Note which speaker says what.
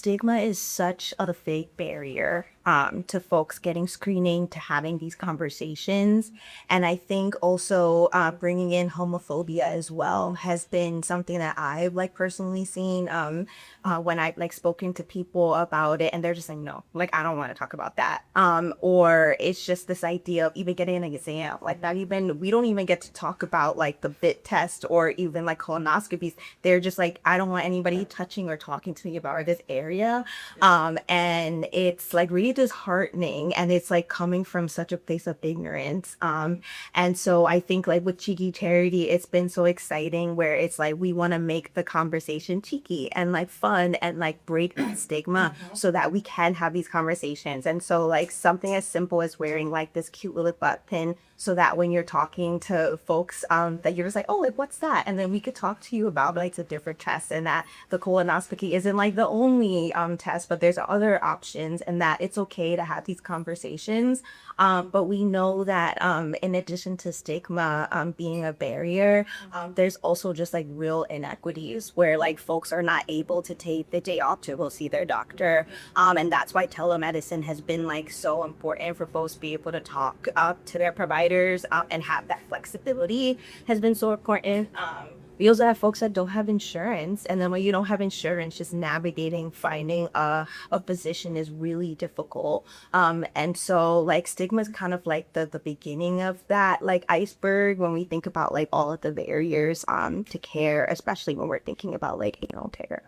Speaker 1: stigma is such a big barrier to folks getting screening, to having these conversations. And I think also bringing in homophobia as well has been something that I've like personally seen when I've like spoken to people about it, and they're just like, no, like I don't want to talk about that. Or it's just this idea of even getting an exam, like not even, we don't even get to talk about like the fit test or even like colonoscopies. They're just like, I don't want anybody touching or talking to me about this area. And it's like really disheartening, and it's like coming from such a place of ignorance. And so I think like with Cheeky Charity, it's been so exciting where it's like we want to make the conversation cheeky and like fun and like break that stigma so that we can have these conversations. And so like something as simple as wearing like this cute little butt pin so that when you're talking to folks that you're just like, oh, like what's that? And then we could talk to you about like the different tests, and that the colonoscopy isn't like the only test, but there's other options, and that it's okay to have these conversations. But we know that in addition to stigma being a barrier, there's also just like real inequities where like folks are not able to take the day off to go see their doctor. And that's why telemedicine has been like so important for folks to be able to talk to their providers and have that flexibility has been so important. We also have folks that don't have insurance, and then when you don't have insurance, just navigating finding a physician is really difficult. And so like stigma is kind of like the beginning of that like iceberg when we think about like all of the barriers to care, especially when we're thinking about like anal care.